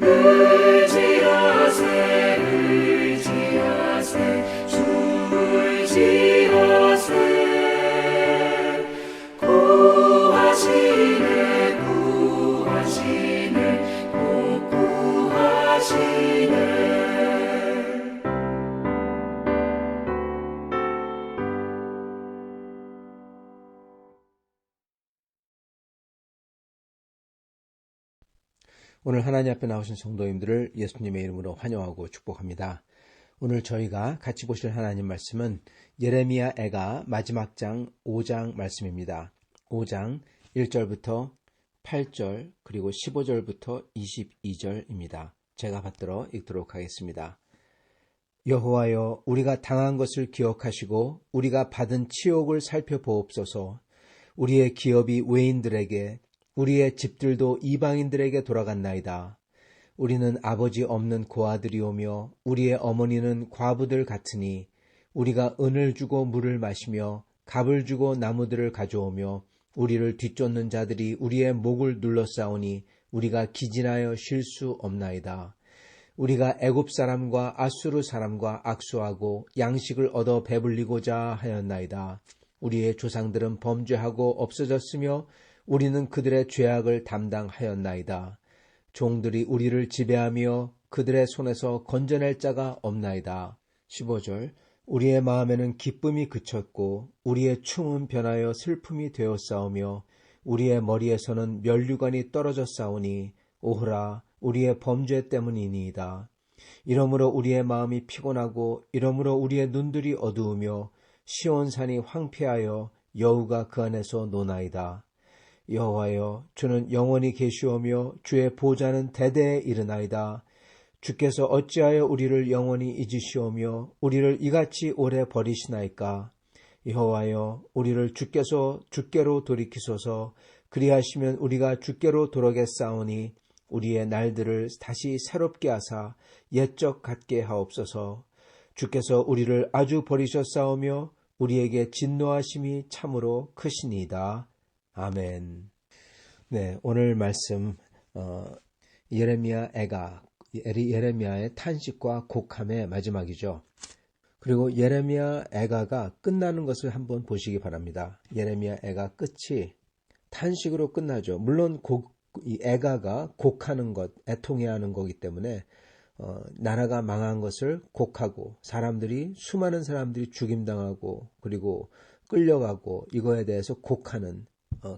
의지하세 의지하세 주 의지하세 구하시네 구하시네 꼭 구하시네. 오늘 하나님 앞에 나오신 성도님들을 예수님의 이름으로 환영하고 축복합니다. 오늘 저희가 같이 보실 하나님 말씀은 예레미야 애가 마지막 장 5장 말씀입니다. 5장 1절부터 8절 그리고 15절부터 22절입니다. 제가 받들어 읽도록 하겠습니다. 여호와여, 우리가 당한 것을 기억하시고 우리가 받은 치욕을 살펴보옵소서. 우리의 기업이 외인들에게, 우리의 집들도 이방인들에게 돌아갔나이다. 우리는 아버지 없는 고아들이오며 우리의 어머니는 과부들 같으니 우리가 은을 주고 물을 마시며 갑을 주고 나무들을 가져오며 우리를 뒤쫓는 자들이 우리의 목을 눌러싸우니 우리가 기진하여 쉴 수 없나이다. 우리가 애굽 사람과 아수르 사람과 악수하고 양식을 얻어 배불리고자 하였나이다. 우리의 조상들은 범죄하고 없어졌으며 우리는 그들의 죄악을 담당하였나이다. 종들이 우리를 지배하며 그들의 손에서 건져낼 자가 없나이다. 15절 우리의 마음에는 기쁨이 그쳤고 우리의 춤은 변하여 슬픔이 되었사오며 우리의 머리에서는 면류관이 떨어졌사오니 오호라 우리의 범죄 때문이니이다. 이러므로 우리의 마음이 피곤하고 이러므로 우리의 눈들이 어두우며 시온산이 황폐하여 여우가 그 안에서 노나이다. 여호와여, 주는 영원히 계시오며 주의 보좌는 대대에 이르나이다. 주께서 어찌하여 우리를 영원히 잊으시오며 우리를 이같이 오래 버리시나이까. 여호와여, 우리를 주께서 주께로 돌이키소서. 그리하시면 우리가 주께로 돌아겠사오니 우리의 날들을 다시 새롭게 하사 옛적 같게 하옵소서. 주께서 우리를 아주 버리셨사오며 우리에게 진노하심이 참으로 크시니이다. 아멘. 네, 오늘 말씀 예레미야 애가, 예레미야의 탄식과 곡함의 마지막이죠. 그리고 예레미야 애가가 끝나는 것을 한번 보시기 바랍니다. 예레미야 애가 끝이 탄식으로 끝나죠. 물론 이 애가가 곡하는 것, 애통해하는 거기 때문에 나라가 망한 것을 곡하고 수많은 사람들이 죽임당하고 그리고 끌려가고 이거에 대해서 곡하는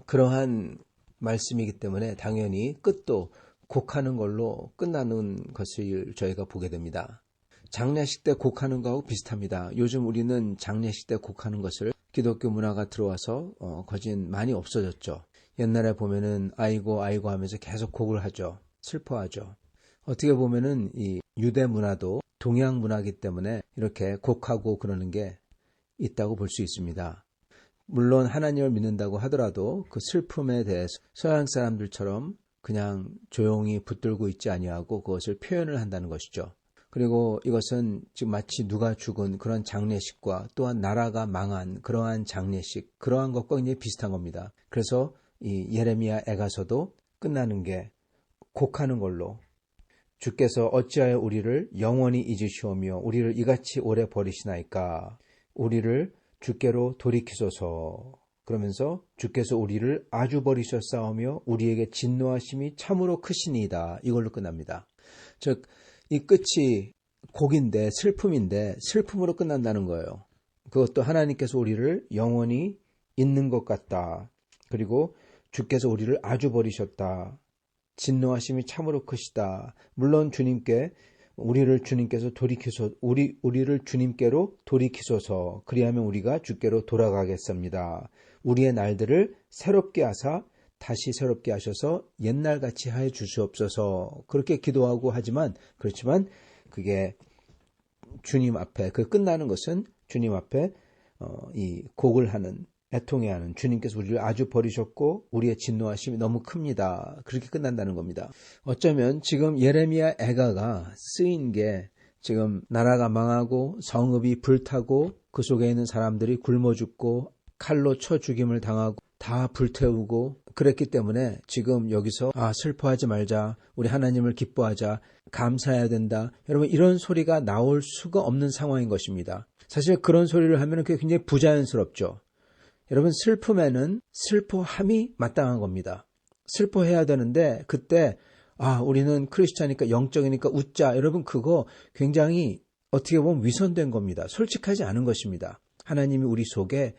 그러한 말씀이기 때문에 당연히 끝도 곡하는 걸로 끝나는 것을 저희가 보게 됩니다. 장례식 때 곡하는 거하고 비슷합니다. 요즘 우리는 장례식 때 곡하는 것을 기독교 문화가 들어와서 거진 많이 없어졌죠. 옛날에 보면은 아이고 아이고 하면서 계속 곡을 하죠. 슬퍼하죠. 어떻게 보면은 이 유대 문화도 동양 문화이기 때문에 이렇게 곡하고 그러는 게 있다고 볼 수 있습니다. 물론 하나님을 믿는다고 하더라도 그 슬픔에 대해서 서양 사람들처럼 그냥 조용히 붙들고 있지 아니하고 그것을 표현을 한다는 것이죠. 그리고 이것은 지금 마치 누가 죽은 그런 장례식과 또한 나라가 망한 그러한 장례식, 그러한 것과 굉장히 비슷한 겁니다. 그래서 이 예레미야 애가서도 끝나는 게 곡하는 걸로 주께서 어찌하여 우리를 영원히 잊으시오며 우리를 이같이 오래 버리시나이까. 우리를 주께로 돌이키소서. 그러면서 주께서 우리를 아주 버리셨사오며 우리에게 진노하심이 참으로 크시니이다. 이걸로 끝납니다. 즉 이 끝이 곡인데 슬픔인데 슬픔으로 끝난다는 거예요. 그것도 하나님께서 우리를 영원히 잊는 것 같다. 그리고 주께서 우리를 아주 버리셨다. 진노하심이 참으로 크시다. 물론 우리를 주님께로 돌이키소서. 그리하면 우리가 주께로 돌아가겠습니다. 우리의 날들을 새롭게 하사 다시 새롭게 하셔서 옛날같이 해 주시옵소서. 그렇게 기도하고 그렇지만 그게 주님 앞에 끝나는 것은 주님 앞에 이 곡을 하는 애통해하는 주님께서 우리를 아주 버리셨고 우리의 진노하심이 너무 큽니다. 그렇게 끝난다는 겁니다. 어쩌면 지금 예레미야 애가가 쓰인 게 지금 나라가 망하고 성읍이 불타고 그 속에 있는 사람들이 굶어 죽고 칼로 쳐 죽임을 당하고 다 불태우고 그랬기 때문에 지금 여기서 슬퍼하지 말자, 우리 하나님을 기뻐하자, 감사해야 된다, 여러분 이런 소리가 나올 수가 없는 상황인 것입니다. 사실 그런 소리를 하면 그게 굉장히 부자연스럽죠. 여러분 슬픔에는 슬퍼함이 마땅한 겁니다. 슬퍼해야 되는데 그때 우리는 크리스찬이니까 영적이니까 웃자, 여러분 그거 굉장히 어떻게 보면 위선된 겁니다. 솔직하지 않은 것입니다. 하나님이 우리 속에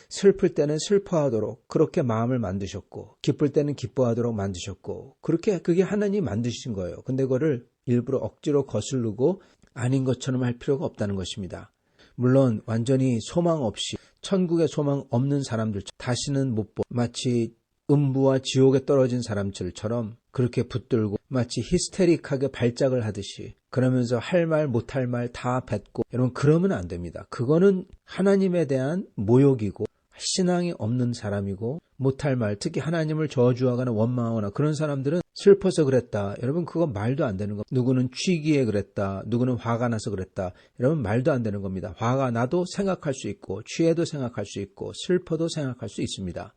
슬플 때는 슬퍼하도록 그렇게 마음을 만드셨고 기쁠 때는 기뻐하도록 만드셨고 그게 하나님이 만드신 거예요. 근데 그거를 일부러 억지로 거스르고 아닌 것처럼 할 필요가 없다는 것입니다. 물론 완전히 소망 없이 천국에 소망 없는 사람들 다시는 못 보, 마치 음부와 지옥에 떨어진 사람들처럼 그렇게 붙들고 마치 히스테릭하게 발작을 하듯이 그러면서 할 말 못할 말 다 뱉고, 여러분 그러면 안 됩니다. 그거는 하나님에 대한 모욕이고 신앙이 없는 사람이고 못할 말, 특히 하나님을 저주하거나 원망하거나 그런 사람들은 슬퍼서 그랬다, 여러분 그거 말도 안 되는 겁니다. 누구는 취기에 그랬다, 누구는 화가 나서 그랬다, 여러분 말도 안 되는 겁니다. 화가 나도 생각할 수 있고 취해도 생각할 수 있고 슬퍼도 생각할 수 있습니다.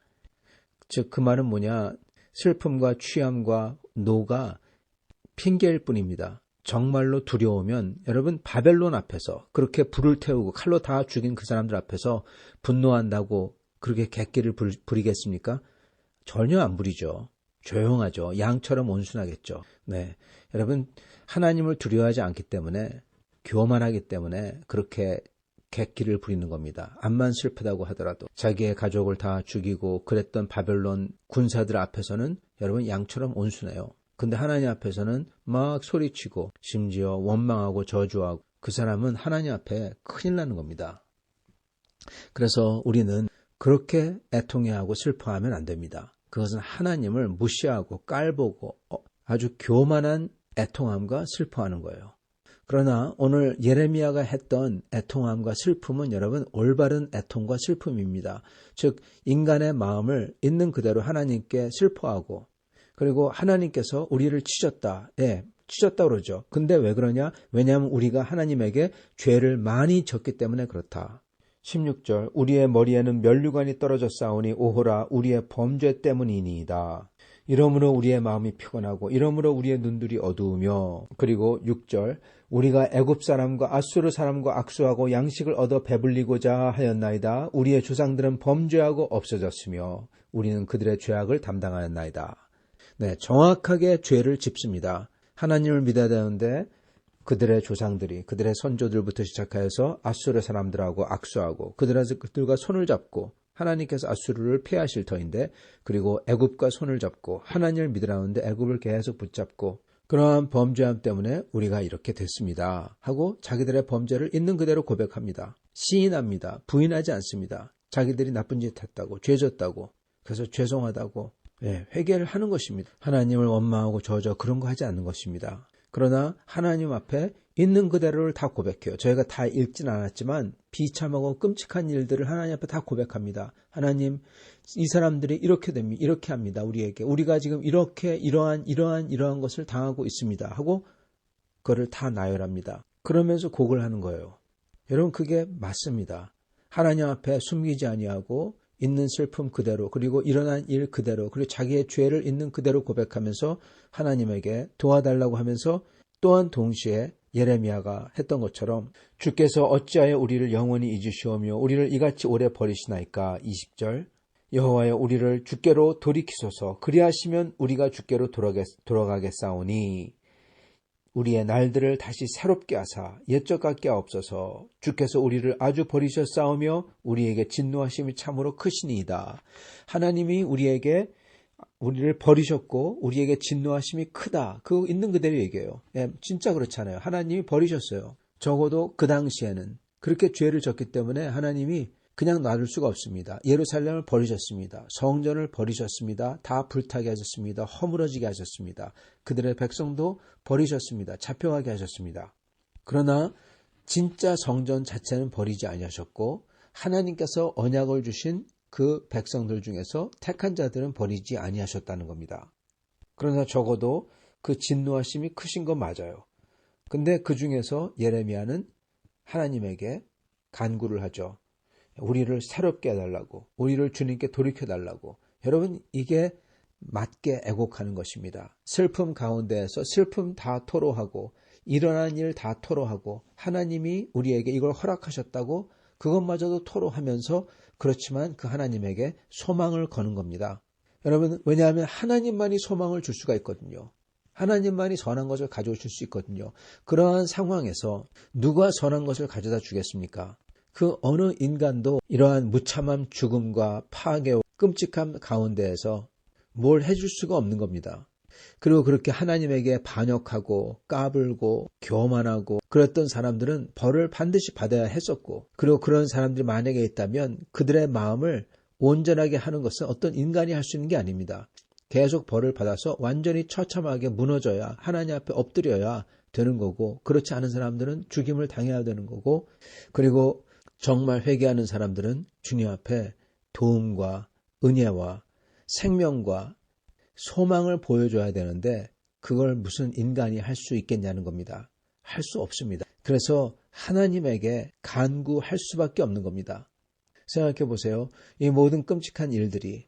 즉 그 말은 뭐냐, 슬픔과 취함과 노가 핑계일 뿐입니다. 정말로 두려우면 여러분 바벨론 앞에서 그렇게 불을 태우고 칼로 다 죽인 그 사람들 앞에서 분노한다고 그렇게 객기를 부리겠습니까? 전혀 안 부리죠. 조용하죠. 양처럼 온순하겠죠. 네, 여러분 하나님을 두려워하지 않기 때문에, 교만하기 때문에 그렇게 객기를 부리는 겁니다. 암만 슬프다고 하더라도 자기의 가족을 다 죽이고 그랬던 바벨론 군사들 앞에서는 여러분 양처럼 온순해요. 근데 하나님 앞에서는 막 소리치고 심지어 원망하고 저주하고, 그 사람은 하나님 앞에 큰일 나는 겁니다. 그래서 우리는 그렇게 애통해하고 슬퍼하면 안 됩니다. 그것은 하나님을 무시하고 깔보고 아주 교만한 애통함과 슬퍼하는 거예요. 그러나 오늘 예레미야가 했던 애통함과 슬픔은 여러분 올바른 애통과 슬픔입니다. 즉 인간의 마음을 있는 그대로 하나님께 슬퍼하고, 그리고 하나님께서 우리를 치셨다. 치셨다 그러죠. 근데 왜 그러냐? 왜냐하면 우리가 하나님에게 죄를 많이 졌기 때문에 그렇다. 16절, 우리의 머리에는 면류관이 떨어졌사오니 오호라 우리의 범죄 때문이니이다. 이러므로 우리의 마음이 피곤하고 이러므로 우리의 눈들이 어두우며, 그리고 6절, 우리가 애굽 사람과 아수르 사람과 악수하고 양식을 얻어 배불리고자 하였나이다. 우리의 조상들은 범죄하고 없어졌으며 우리는 그들의 죄악을 담당하였나이다. 네, 정확하게 죄를 짚습니다. 하나님을 믿어야 되는데 그들의 조상들이, 그들의 선조들부터 시작해서 아수르 사람들하고 악수하고 그들과 손을 잡고, 하나님께서 아수르를 피하실 터인데, 그리고 애굽과 손을 잡고 하나님을 믿으라는데 애굽을 계속 붙잡고, 그러한 범죄함 때문에 우리가 이렇게 됐습니다 하고 자기들의 범죄를 있는 그대로 고백합니다. 시인합니다. 부인하지 않습니다. 자기들이 나쁜 짓 했다고, 죄졌다고, 그래서 죄송하다고 회개를 하는 것입니다. 하나님을 원망하고 저저 그런 거 하지 않는 것입니다. 그러나 하나님 앞에 있는 그대로를 다 고백해요. 저희가 다 읽진 않았지만 비참하고 끔찍한 일들을 하나님 앞에 다 고백합니다. 하나님, 이 사람들이 이렇게 됩니다. 이렇게 합니다. 우리에게. 우리가 지금 이렇게 이러한 것을 당하고 있습니다 하고 그거를 다 나열합니다. 그러면서 곡을 하는 거예요. 여러분 그게 맞습니다. 하나님 앞에 숨기지 아니하고 있는 슬픔 그대로, 그리고 일어난 일 그대로, 그리고 자기의 죄를 있는 그대로 고백하면서 하나님에게 도와달라고 하면서, 또한 동시에 예레미야가 했던 것처럼 주께서 어찌하여 우리를 영원히 잊으시오며 우리를 이같이 오래 버리시나이까. 20절, 여호와여 우리를 주께로 돌이키소서. 그리하시면 우리가 주께로 돌아가겠사오니 우리의 날들을 다시 새롭게 하사 옛적 같게 하옵소서. 주께서 우리를 아주 버리셨사오며 우리에게 진노하심이 참으로 크시니이다. 하나님이 우리를 버리셨고 우리에게 진노하심이 크다. 그거 있는 그대로 얘기해요. 진짜 그렇잖아요. 하나님이 버리셨어요. 적어도 그 당시에는 그렇게 죄를 졌기 때문에 하나님이 그냥 놔둘 수가 없습니다. 예루살렘을 버리셨습니다. 성전을 버리셨습니다. 다 불타게 하셨습니다. 허물어지게 하셨습니다. 그들의 백성도 버리셨습니다. 잡혀가게 하셨습니다. 그러나 진짜 성전 자체는 버리지 아니하셨고 하나님께서 언약을 주신 그 백성들 중에서 택한 자들은 버리지 아니하셨다는 겁니다. 그러나 적어도 그 진노하심이 크신 건 맞아요. 근데 그 중에서 예레미야는 하나님에게 간구를 하죠. 우리를 새롭게 해달라고, 우리를 주님께 돌이켜달라고. 여러분, 이게 맞게 애곡하는 것입니다. 슬픔 가운데에서 슬픔 다 토로하고 일어난 일 다 토로하고 하나님이 우리에게 이걸 허락하셨다고 그것마저도 토로하면서 그렇지만 그 하나님에게 소망을 거는 겁니다. 여러분, 왜냐하면 하나님만이 소망을 줄 수가 있거든요. 하나님만이 선한 것을 가져오실 수 있거든요. 그러한 상황에서 누가 선한 것을 가져다 주겠습니까? 그 어느 인간도 이러한 무참한 죽음과 파괴와 끔찍함 가운데에서 뭘 해줄 수가 없는 겁니다. 그리고 그렇게 하나님에게 반역하고 까불고 교만하고 그랬던 사람들은 벌을 반드시 받아야 했었고, 그리고 그런 사람들이 만약에 있다면 그들의 마음을 온전하게 하는 것은 어떤 인간이 할 수 있는 게 아닙니다. 계속 벌을 받아서 완전히 처참하게 무너져야 하나님 앞에 엎드려야 되는 거고, 그렇지 않은 사람들은 죽임을 당해야 되는 거고, 그리고 정말 회개하는 사람들은 주님 앞에 도움과 은혜와 생명과 소망을 보여줘야 되는데 그걸 무슨 인간이 할 수 있겠냐는 겁니다. 할 수 없습니다. 그래서 하나님에게 간구할 수밖에 없는 겁니다. 생각해 보세요. 이 모든 끔찍한 일들이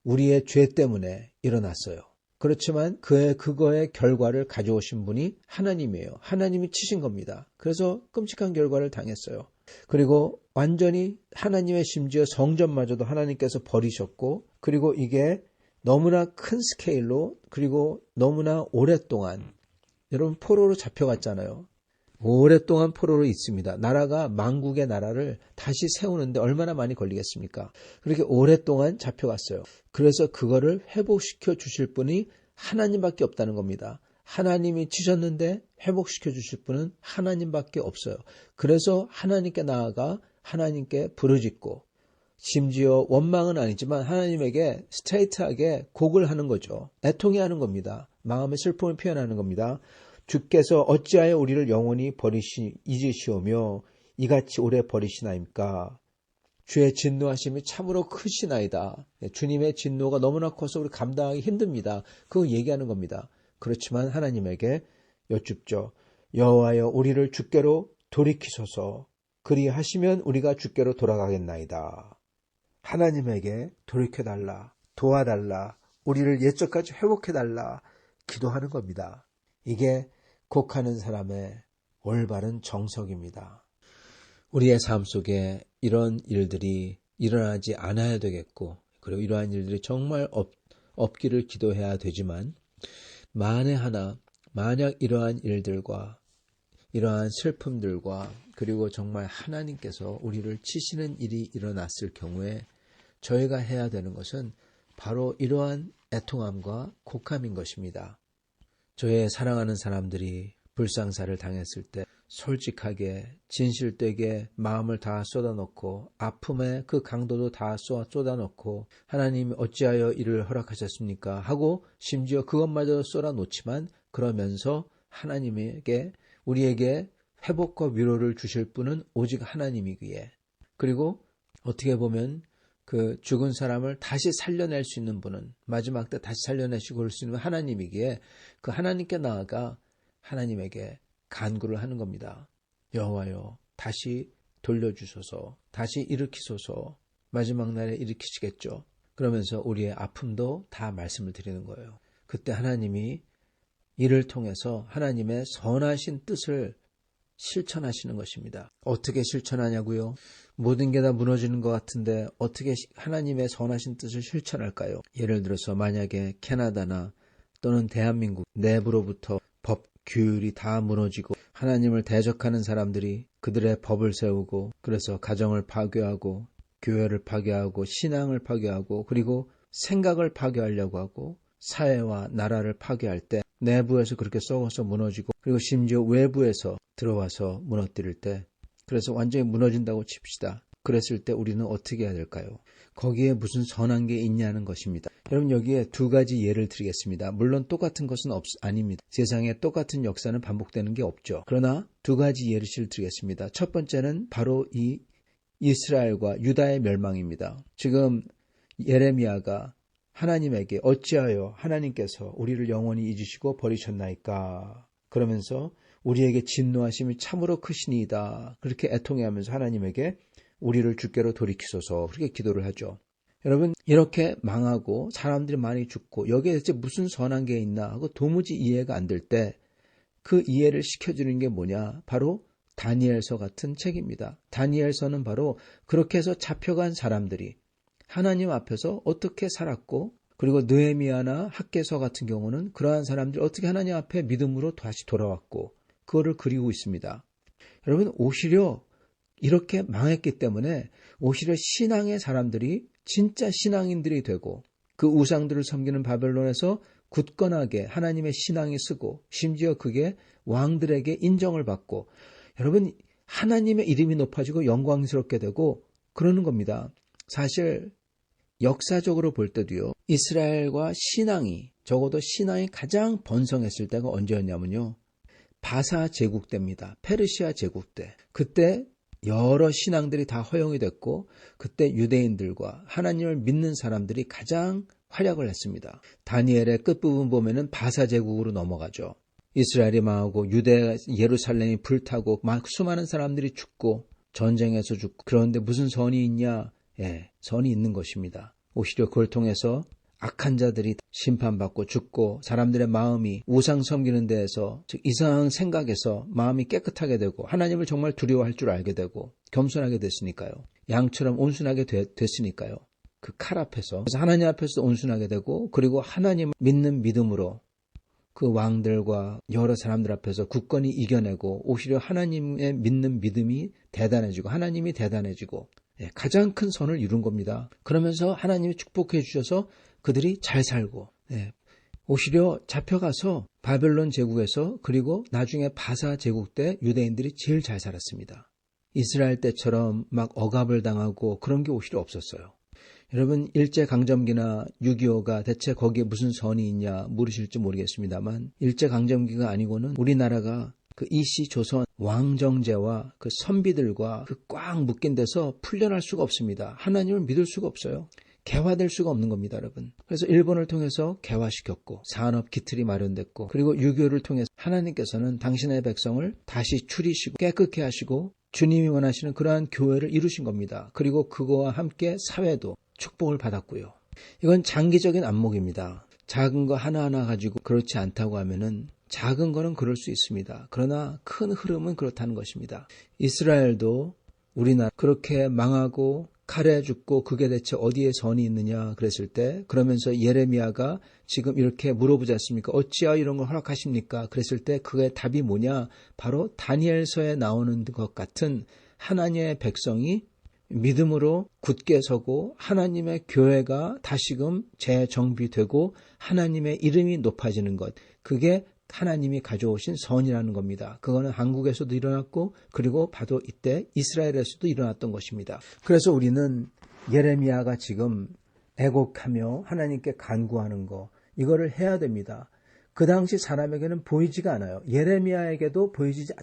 우리의 죄 때문에 일어났어요. 그렇지만 그거의 결과를 가져오신 분이 하나님이에요. 하나님이 치신 겁니다. 그래서 끔찍한 결과를 당했어요. 그리고 완전히 하나님의 심지어 성전마저도 하나님께서 버리셨고, 그리고 이게 너무나 큰 스케일로, 그리고 너무나 오랫동안, 여러분 포로로 잡혀갔잖아요. 오랫동안 포로로 있습니다. 나라가 만국의 나라를 다시 세우는데 얼마나 많이 걸리겠습니까? 그렇게 오랫동안 잡혀갔어요. 그래서 그거를 회복시켜 주실 분이 하나님밖에 없다는 겁니다. 하나님이 치셨는데 회복시켜 주실 분은 하나님밖에 없어요. 그래서 하나님께 나아가 하나님께 부르짖고, 심지어 원망은 아니지만 하나님에게 스트레이트하게 곡을 하는 거죠. 애통해하는 겁니다. 마음의 슬픔을 표현하는 겁니다. 주께서 어찌하여 우리를 영원히 잊으시오며 이같이 오래 버리시나입니까? 주의 진노하심이 참으로 크시나이다. 주님의 진노가 너무나 커서 우리 감당하기 힘듭니다. 그거 얘기하는 겁니다. 그렇지만 하나님에게 여쭙죠. 여호와여, 우리를 주께로 돌이키소서. 그리하시면 우리가 주께로 돌아가겠나이다. 하나님에게 돌이켜달라, 도와달라, 우리를 옛적까지 회복해달라 기도하는 겁니다. 이게 곡하는 사람의 올바른 정석입니다. 우리의 삶 속에 이런 일들이 일어나지 않아야 되겠고, 그리고 이러한 일들이 정말 없기를 기도해야 되지만, 만에 하나 만약 이러한 일들과 이러한 슬픔들과 그리고 정말 하나님께서 우리를 치시는 일이 일어났을 경우에 저희가 해야 되는 것은 바로 이러한 애통함과 곡함인 것입니다. 저의 사랑하는 사람들이 불상사를 당했을 때 솔직하게 진실되게 마음을 다 쏟아놓고 아픔의 그 강도도 다 쏟아놓고 하나님이 어찌하여 이를 허락하셨습니까? 하고 심지어 그것마저 쏟아놓지만 그러면서 하나님에게 우리에게 회복과 위로를 주실 분은 오직 하나님이기에, 그리고 어떻게 보면 그 죽은 사람을 다시 살려낼 수 있는 분은 마지막 때 다시 살려내시고 그럴 수 있는 하나님이기에 그 하나님께 나아가 하나님에게 간구를 하는 겁니다. 여호와여, 다시 돌려주소서, 다시 일으키소서. 마지막 날에 일으키시겠죠. 그러면서 우리의 아픔도 다 말씀을 드리는 거예요. 그때 하나님이 이를 통해서 하나님의 선하신 뜻을 실천하시는 것입니다. 어떻게 실천하냐고요? 모든 게 다 무너지는 것 같은데 어떻게 하나님의 선하신 뜻을 실천할까요? 예를 들어서 만약에 캐나다나 또는 대한민국 내부로부터 법, 규율이 다 무너지고 하나님을 대적하는 사람들이 그들의 법을 세우고 그래서 가정을 파괴하고 교회를 파괴하고 신앙을 파괴하고 그리고 생각을 파괴하려고 하고 사회와 나라를 파괴할 때 내부에서 그렇게 썩어서 무너지고 그리고 심지어 외부에서 들어와서 무너뜨릴 때, 그래서 완전히 무너진다고 칩시다. 그랬을 때 우리는 어떻게 해야 될까요? 거기에 무슨 선한 게 있냐는 것입니다. 여러분, 여기에 두 가지 예를 드리겠습니다. 물론 똑같은 것은 아닙니다. 세상에 똑같은 역사는 반복되는 게 없죠. 그러나 두 가지 예를 드리겠습니다. 첫 번째는 바로 이 이스라엘과 유다의 멸망입니다. 지금 예레미야가 하나님에게 어찌하여 하나님께서 우리를 영원히 잊으시고 버리셨나이까? 그러면서 우리에게 진노하심이 참으로 크시니이다. 그렇게 애통해하면서 하나님에게 우리를 주께로 돌이키소서 그렇게 기도를 하죠. 여러분 이렇게 망하고 사람들이 많이 죽고 여기에 대체 무슨 선한 게 있나 하고 도무지 이해가 안 될 때 그 이해를 시켜주는 게 뭐냐? 바로 다니엘서 같은 책입니다. 다니엘서는 바로 그렇게 해서 잡혀간 사람들이 하나님 앞에서 어떻게 살았고 그리고 느헤미야나 학개서 같은 경우는 그러한 사람들이 어떻게 하나님 앞에 믿음으로 다시 돌아왔고 그거를 그리고 있습니다. 여러분 오히려 이렇게 망했기 때문에 오히려 신앙의 사람들이 진짜 신앙인들이 되고 그 우상들을 섬기는 바벨론에서 굳건하게 하나님의 신앙이 쓰고 심지어 그게 왕들에게 인정을 받고 여러분 하나님의 이름이 높아지고 영광스럽게 되고 그러는 겁니다. 사실 역사적으로 볼 때도요. 이스라엘과 신앙이 적어도 신앙이 가장 번성했을 때가 언제였냐면요. 바사 제국 때입니다. 페르시아 제국 때. 그때 여러 신앙들이 다 허용이 됐고 그때 유대인들과 하나님을 믿는 사람들이 가장 활약을 했습니다. 다니엘의 끝부분 보면은 바사 제국으로 넘어가죠. 이스라엘이 망하고 유대 예루살렘이 불타고 막 수많은 사람들이 죽고 전쟁에서 죽고 그런데 무슨 선이 있냐? 예, 선이 있는 것입니다. 오히려 그걸 통해서 악한 자들이 심판받고 죽고 사람들의 마음이 우상 섬기는 데에서 즉 이상한 생각에서 마음이 깨끗하게 되고 하나님을 정말 두려워할 줄 알게 되고 겸손하게 됐으니까요. 양처럼 온순하게 됐으니까요. 그 칼 앞에서 그래서 하나님 앞에서 온순하게 되고 그리고 하나님을 믿는 믿음으로 그 왕들과 여러 사람들 앞에서 굳건히 이겨내고 오히려 하나님의 믿는 믿음이 대단해지고 하나님이 대단해지고 가장 큰 선을 이룬 겁니다. 그러면서 하나님이 축복해 주셔서 그들이 잘 살고 오히려 잡혀가서 바벨론 제국에서 그리고 나중에 바사 제국 때 유대인들이 제일 잘 살았습니다. 이스라엘 때처럼 막 억압을 당하고 그런 게 오히려 없었어요. 여러분 일제강점기나 6.25가 대체 거기에 무슨 선이 있냐 물으실지 모르겠습니다만 일제강점기가 아니고는 우리나라가 그 이시 조선 왕정제와 그 선비들과 그 꽉 묶인 데서 풀려날 수가 없습니다. 하나님을 믿을 수가 없어요. 개화될 수가 없는 겁니다, 여러분. 그래서 일본을 통해서 개화시켰고 산업 기틀이 마련됐고 그리고 6.25를 통해서 하나님께서는 당신의 백성을 다시 추리시고 깨끗게 하시고 주님이 원하시는 그러한 교회를 이루신 겁니다. 그리고 그거와 함께 사회도 축복을 받았고요. 이건 장기적인 안목입니다. 작은 거 하나하나 가지고 그렇지 않다고 하면은 작은 거는 그럴 수 있습니다. 그러나 큰 흐름은 그렇다는 것입니다. 이스라엘도 우리나라 그렇게 망하고 칼에 죽고 그게 대체 어디에 선이 있느냐 그랬을 때 그러면서 예레미야가 지금 이렇게 물어보지 않습니까? 어찌하여 이런 걸 허락하십니까? 그랬을 때 그의 답이 뭐냐? 바로 다니엘서에 나오는 것 같은 하나님의 백성이 믿음으로 굳게 서고 하나님의 교회가 다시금 재정비되고 하나님의 이름이 높아지는 것 그게 하나님이 가져오신 선이라는 겁니다. 그거는 한국에서도 일어났고 그리고 바로 이때 이스라엘에서도 일어났던 것입니다. 그래서 우리는 예레미야가 지금 애곡하며 하나님께 간구하는 거 이거를 해야 됩니다. 그 당시 사람에게는 보이지가 않아요. 예레미야에게도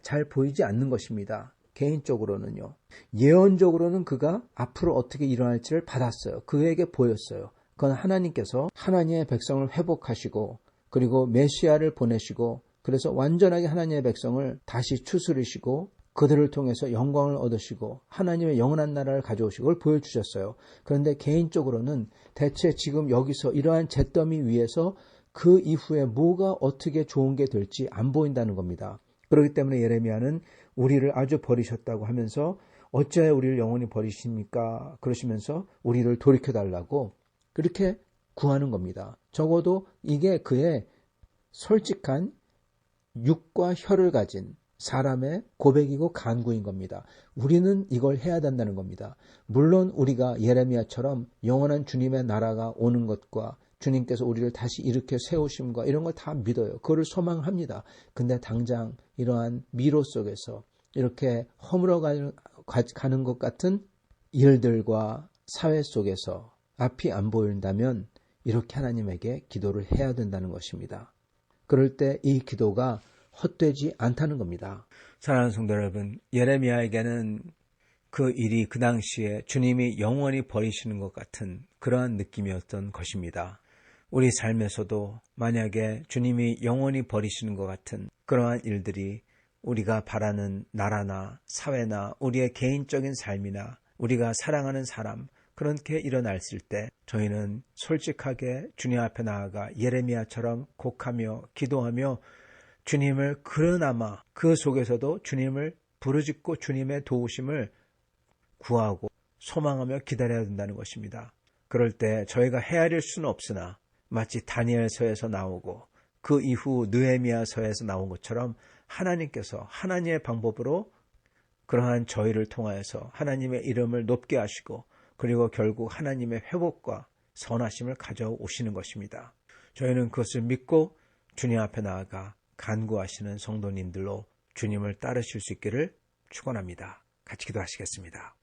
잘 보이지 않는 것입니다. 개인적으로는요. 예언적으로는 그가 앞으로 어떻게 일어날지를 받았어요. 그에게 보였어요. 그건 하나님께서 하나님의 백성을 회복하시고 그리고 메시아를 보내시고 그래서 완전하게 하나님의 백성을 다시 추스르시고 그들을 통해서 영광을 얻으시고 하나님의 영원한 나라를 가져오시고 그걸 보여주셨어요. 그런데 개인적으로는 대체 지금 여기서 이러한 잿더미 위에서 그 이후에 뭐가 어떻게 좋은 게 될지 안 보인다는 겁니다. 그렇기 때문에 예레미야는 우리를 아주 버리셨다고 하면서 어찌하여 우리를 영원히 버리십니까? 그러시면서 우리를 돌이켜달라고 그렇게 구하는 겁니다. 적어도 이게 그의 솔직한 육과 혀를 가진 사람의 고백이고 간구인 겁니다. 우리는 이걸 해야 된다는 겁니다. 물론 우리가 예레미야처럼 영원한 주님의 나라가 오는 것과 주님께서 우리를 다시 일으켜 세우심과 이런 걸 다 믿어요. 그거를 소망합니다. 근데 당장 이러한 미로 속에서 이렇게 허물어가는 것 같은 일들과 사회 속에서 앞이 안 보인다면 이렇게 하나님에게 기도를 해야 된다는 것입니다. 그럴 때 이 기도가 헛되지 않다는 겁니다. 사랑하는 성도 여러분, 예레미야에게는 그 일이 그 당시에 주님이 영원히 버리시는 것 같은 그러한 느낌이었던 것입니다. 우리 삶에서도 만약에 주님이 영원히 버리시는 것 같은 그러한 일들이 우리가 바라는 나라나 사회나 우리의 개인적인 삶이나 우리가 사랑하는 사람 그렇게 일어났을 때 저희는 솔직하게 주님 앞에 나아가 예레미야처럼 곡하며 기도하며 주님을 그나마 그 속에서도 주님을 부르짖고 주님의 도우심을 구하고 소망하며 기다려야 된다는 것입니다. 그럴 때 저희가 헤아릴 수는 없으나 마치 다니엘서에서 나오고 그 이후 느헤미야서에서 나온 것처럼 하나님께서 하나님의 방법으로 그러한 저희를 통하여서 하나님의 이름을 높게 하시고 그리고 결국 하나님의 회복과 선하심을 가져오시는 것입니다. 저희는 그것을 믿고 주님 앞에 나아가 간구하시는 성도님들로 주님을 따르실 수 있기를 축원합니다. 같이 기도하시겠습니다.